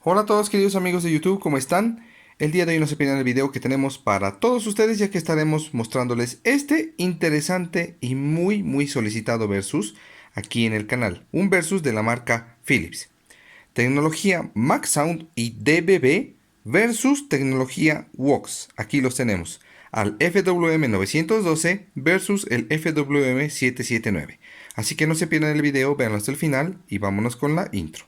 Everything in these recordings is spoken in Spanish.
Hola a todos queridos amigos de YouTube, ¿cómo están? El día de hoy no se pierdan el video que tenemos para todos ustedes, ya que estaremos mostrándoles este interesante y muy solicitado versus aquí en el canal. Un versus de la marca Philips. Tecnología Max Sound y DBB versus tecnología Vox. Aquí los tenemos. Al FWM 912 versus el FWM 779. Así que no se pierdan el video, véanlo hasta el final y vámonos con la intro.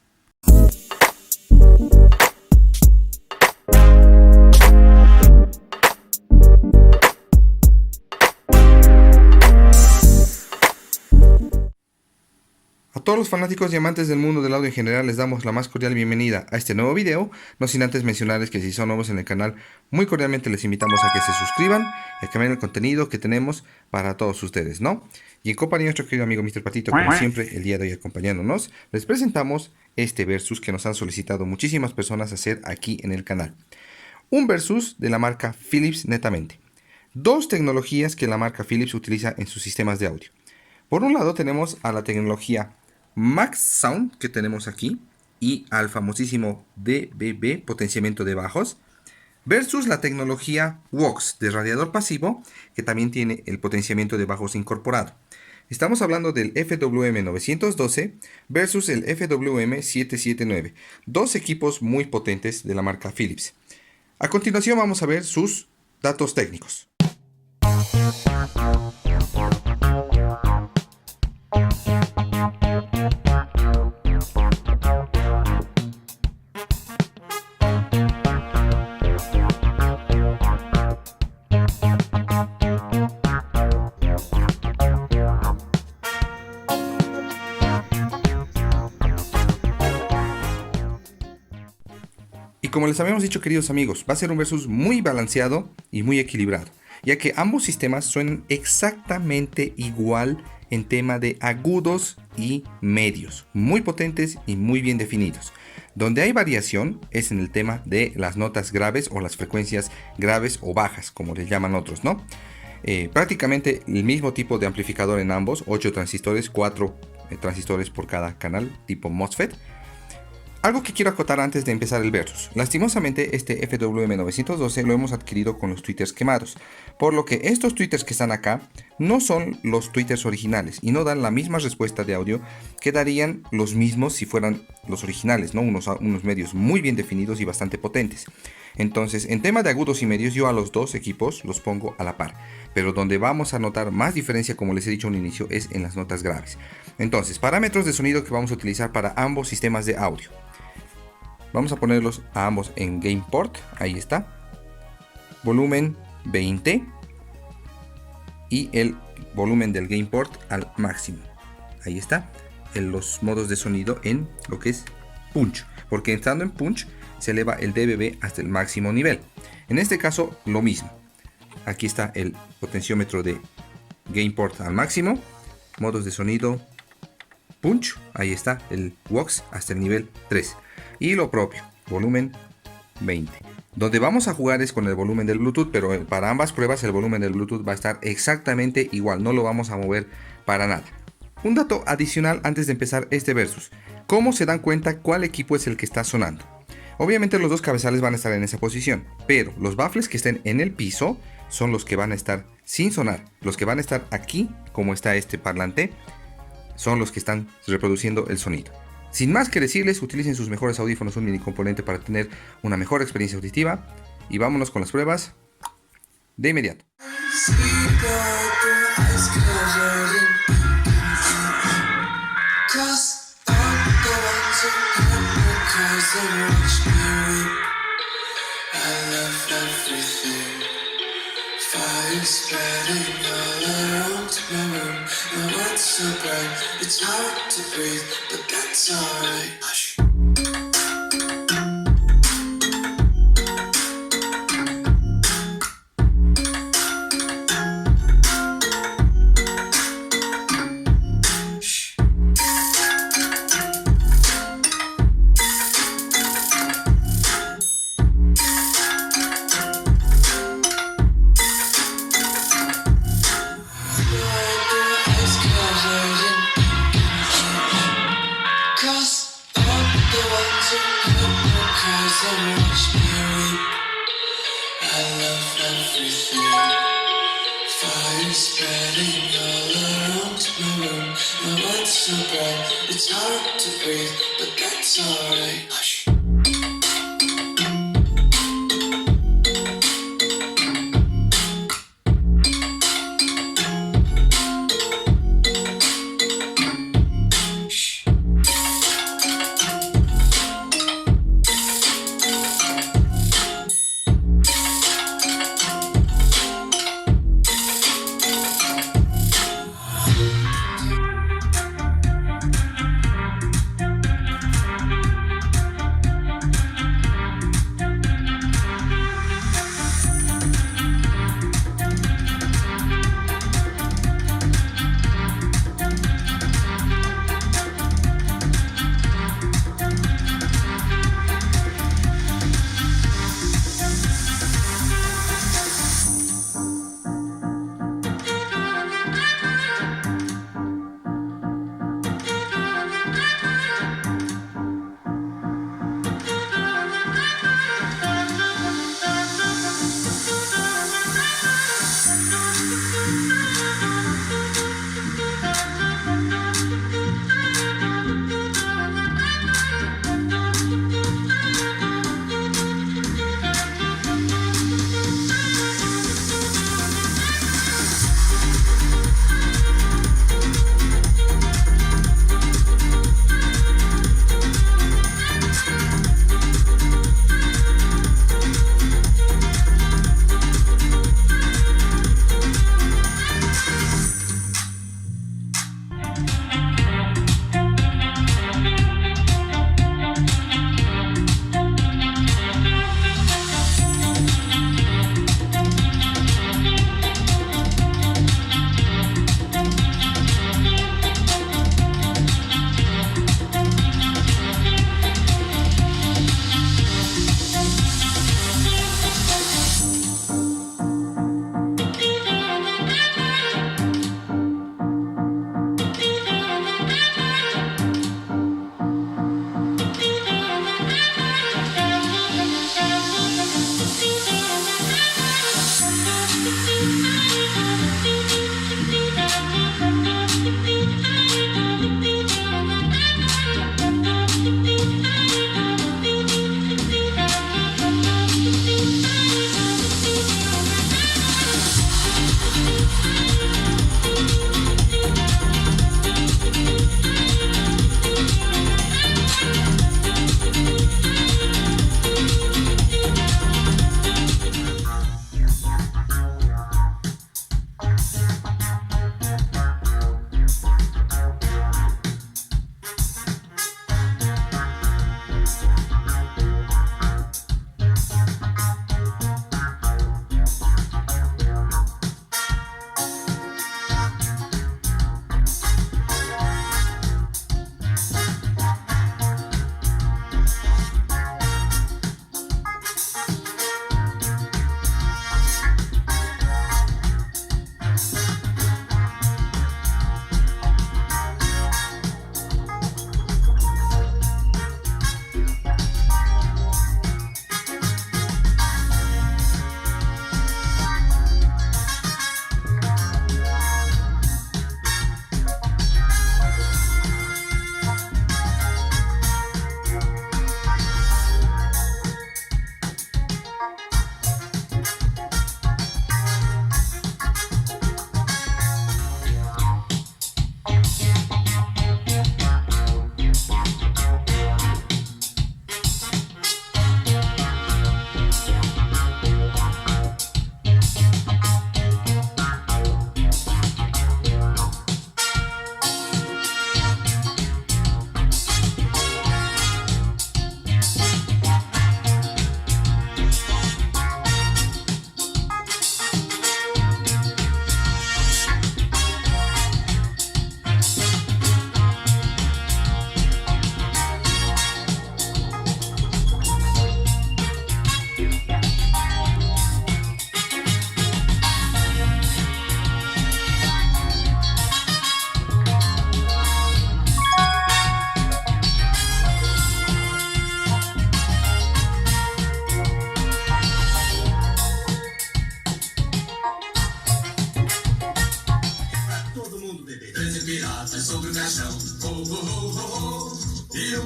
A todos los fanáticos y amantes del mundo del audio en general les damos la más cordial bienvenida a este nuevo video, no sin antes mencionarles que si son nuevos en el canal, muy cordialmente les invitamos a que se suscriban y a que vean el contenido que tenemos para todos ustedes, ¿no? Y en compañía de nuestro querido amigo Mr. Patito, como siempre, el día de hoy acompañándonos, les presentamos este versus que nos han solicitado muchísimas personas hacer aquí en el canal. Un versus de la marca Philips netamente. Dos tecnologías que la marca Philips utiliza en sus sistemas de audio. Por un lado tenemos a la tecnología Max Sound que tenemos aquí y al famosísimo DBB, potenciamiento de bajos, versus la tecnología Vox de radiador pasivo que también tiene el potenciamiento de bajos incorporado. Estamos hablando del FWM 912 versus el FWM 779, dos equipos muy potentes de la marca Philips. A continuación vamos a ver sus datos técnicos. Y como les habíamos dicho, queridos amigos, va a ser un versus muy balanceado y muy equilibrado, ya que ambos sistemas suenan exactamente igual en tema de agudos y medios, muy potentes y muy bien definidos. Donde hay variación es en el tema de las notas graves o las frecuencias graves o bajas, como les llaman otros, ¿no? Prácticamente el mismo tipo de amplificador en ambos, 8 transistores, 4 transistores por cada canal, tipo MOSFET. Algo que quiero acotar antes de empezar el versus. Lastimosamente este FWM 912 lo hemos adquirido con los tweeters quemados, por lo que estos tweeters que están acá no son los tweeters originales y no dan la misma respuesta de audio que darían los mismos si fueran los originales, ¿no? Unos medios muy bien definidos y bastante potentes. Entonces, en tema de agudos y medios, yo a los dos equipos los pongo a la par, pero donde vamos a notar más diferencia, como les he dicho al inicio, es en las notas graves. Entonces, parámetros de sonido que vamos a utilizar para ambos sistemas de audio. Vamos a ponerlos a ambos en Gain Port, ahí está. Volumen 20 y el volumen del Gain Port al máximo. Ahí está. En los modos de sonido en lo que es Punch, porque estando en Punch se eleva el DBB hasta el máximo nivel. En este caso lo mismo. Aquí está el potenciómetro de Gain Port al máximo. Modos de sonido Punch, ahí está el Vox hasta el nivel 3. Y lo propio, volumen 20. Donde vamos a jugar es con el volumen del Bluetooth, pero para ambas pruebas el volumen del Bluetooth va a estar exactamente igual, no lo vamos a mover para nada. Un dato adicional antes de empezar este versus. ¿Cómo se dan cuenta cuál equipo es el que está sonando? Obviamente los dos cabezales van a estar en esa posición, pero los baffles que estén en el piso son los que van a estar sin sonar. Los que van a estar aquí, como está este parlante, son los que están reproduciendo el sonido. Sin más que decirles, utilicen sus mejores audífonos, un mini componente para tener una mejor experiencia auditiva. Y vámonos con las pruebas de inmediato. So bright, it's hard to breathe, but that's alright. Hush. Cross so much spirit. I love everything. Fire spreading all around my room. My world's so bright, it's hard to breathe, but that's alright. Hush.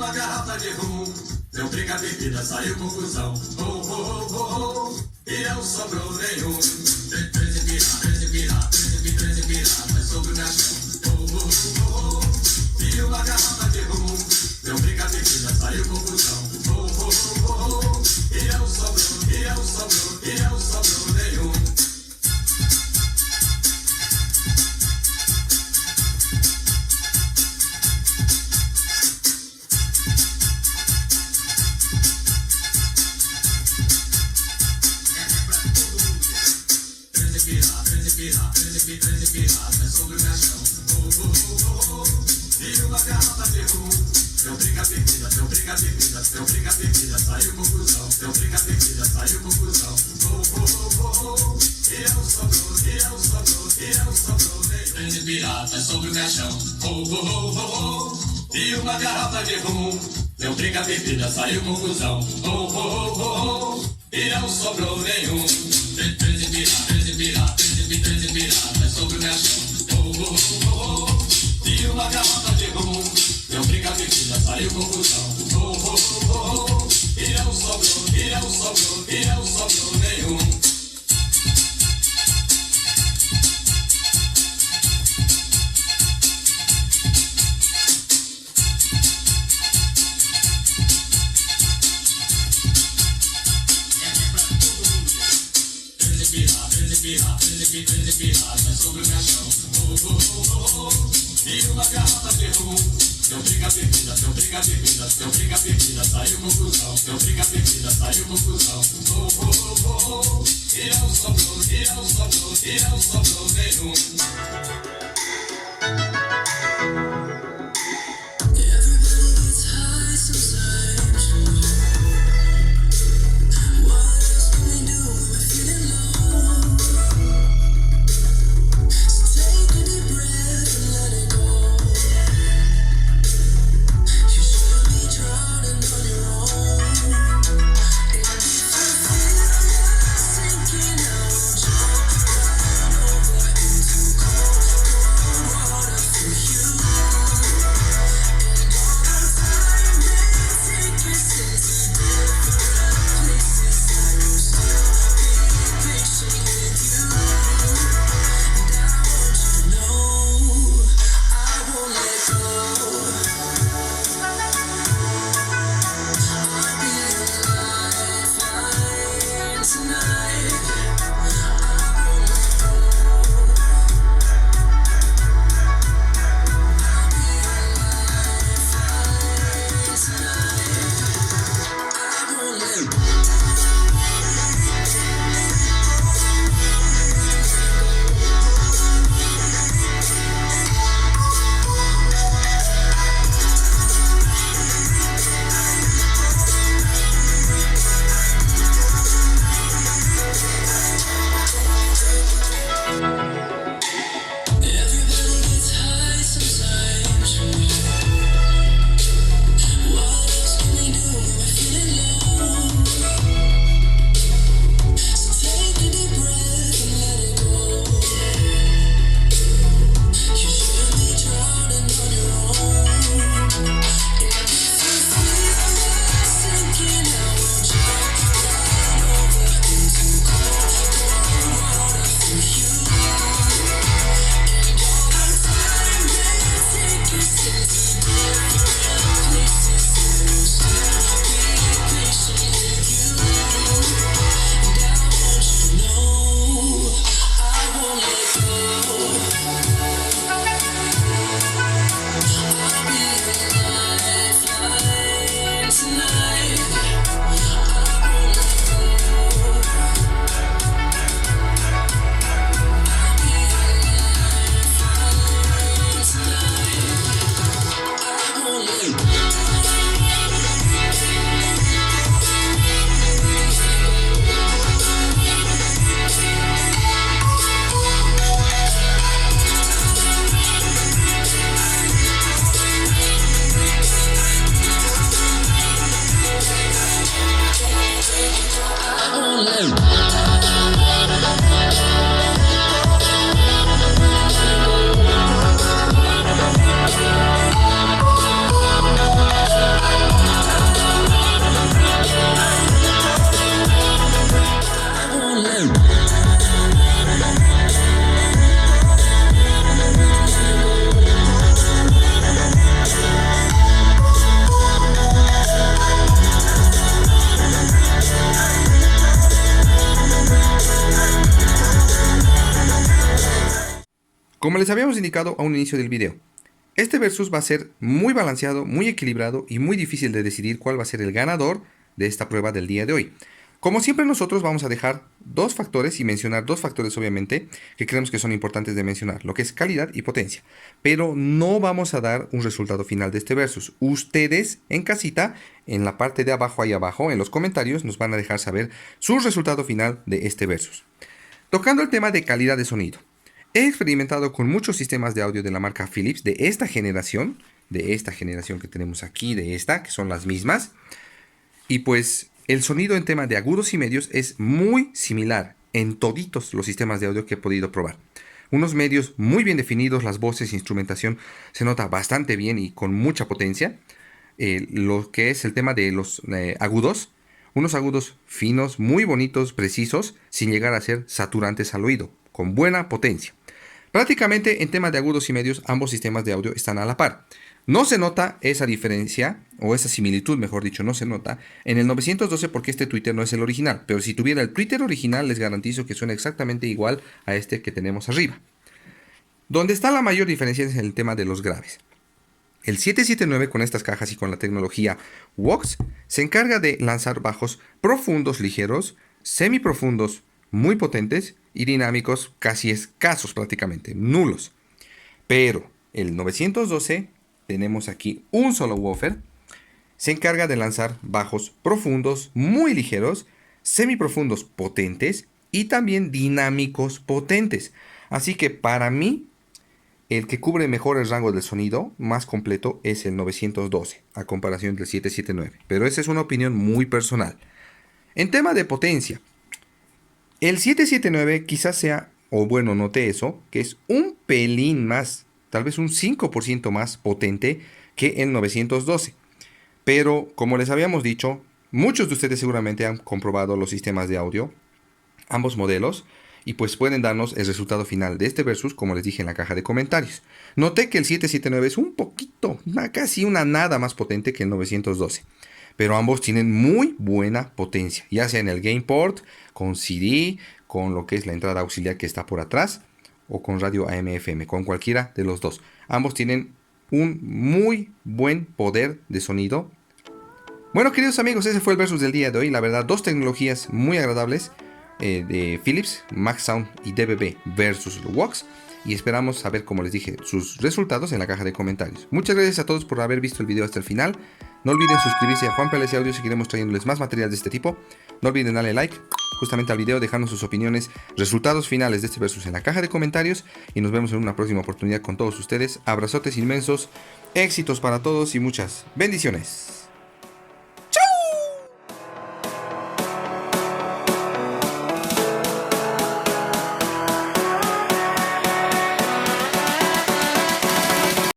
uma garrafa de rum. Deu briga, bebida, saiu confusão. Oh, oh, oh, oh, oh. E não sobrou nenhum. 13 piratas sobre o caixão. Oh, oh, oh, oh. E uma garrafa de rum. Deu briga, bebida, saiu confusão. Oh, oh, oh, oh. E não sobrou nenhum. Treze piratas sobre o caixão. Oh, oh, oh, oh. E uma garrafa de rum. Deu briga, bebida, saiu confusão. Deu briga, bebida, saiu confusão. Oh, oh, oh, oh. E não sobrou nenhum. 13 piratas sobre o caixão. Oh, oh, oh, oh. E uma garrafa de rum. Deu briga, bebida, saiu confusão. Oh, oh, oh, oh. E não sobrou nenhum. 13 piratas sobre o caixão. Oh, oh, oh, oh. E uma garrafa de rum. Deu briga, bebida, saiu confusão. Oh, oh, oh, oh. E não sobrou nenhum. Treze piratas sobre o caixão. Oh, oh, oh, oh. E uma garrafa de rum. Deu briga, bebida, saiu confusão. Deu briga, bebida, saiu confusão. Oh, oh, oh, oh. E não sobrou nenhum. Como les habíamos indicado a un inicio del video, este versus va a ser muy balanceado, muy equilibrado y muy difícil de decidir cuál va a ser el ganador de esta prueba del día de hoy. Como siempre nosotros vamos a dejar dos factores y mencionar dos factores obviamente que creemos que son importantes de mencionar, lo que es calidad y potencia. Pero no vamos a dar un resultado final de este versus. Ustedes en casita, en la parte de abajo, ahí abajo, en los comentarios nos van a dejar saber su resultado final de este versus. Tocando el tema de calidad de sonido. He experimentado con muchos sistemas de audio de la marca Philips de esta generación que tenemos aquí, de esta, que son las mismas. Y pues el sonido en tema de agudos y medios es muy similar en toditos los sistemas de audio que he podido probar. Unos medios muy bien definidos, las voces, instrumentación se nota bastante bien y con mucha potencia. Lo que es el tema de los agudos, unos agudos finos, muy bonitos, precisos, sin llegar a ser saturantes al oído, con buena potencia. Prácticamente en tema de agudos y medios ambos sistemas de audio están a la par. No se nota esa diferencia, o esa similitud, mejor dicho, no se nota en el 912 porque este tweeter no es el original. Pero si tuviera el tweeter original, les garantizo que suena exactamente igual a este que tenemos arriba. Donde está la mayor diferencia es en el tema de los graves. El 779 con estas cajas y con la tecnología Vox se encarga de lanzar bajos profundos ligeros, semiprofundos muy potentes y dinámicos casi escasos prácticamente, nulos. Pero el 912... tenemos aquí un solo woofer, se encarga de lanzar bajos profundos, muy ligeros, semiprofundos potentes y también dinámicos potentes. Así que para mí, el que cubre mejor el rango del sonido más completo es el 912, a comparación del 779. Pero esa es una opinión muy personal. En tema de potencia, el 779 quizás sea, o bueno, noté eso, que es un pelín más, tal vez un 5% más potente que el 912. Pero, como les habíamos dicho, muchos de ustedes seguramente han comprobado los sistemas de audio, ambos modelos, y pues pueden darnos el resultado final de este versus, como les dije en la caja de comentarios. Noté que el 779 es un poquito, casi una nada más potente que el 912. Pero ambos tienen muy buena potencia, ya sea en el gain port, con CD, con lo que es la entrada auxiliar que está por atrás, o con radio AM/FM, con cualquiera de los dos. Ambos tienen un muy buen poder de sonido. Bueno, queridos amigos, ese fue el versus del día de hoy. La verdad, dos tecnologías muy agradables de Philips, Max Sound y DBB versus Vox. Y esperamos saber, como les dije, sus resultados en la caja de comentarios. Muchas gracias a todos por haber visto el video hasta el final. No olviden suscribirse a Juan PLC Audio, seguiremos trayéndoles más material de este tipo. No olviden darle like justamente al video, dejarnos sus opiniones, resultados finales de este versus en la caja de comentarios. Y nos vemos en una próxima oportunidad con todos ustedes. Abrazotes inmensos, éxitos para todos y muchas bendiciones.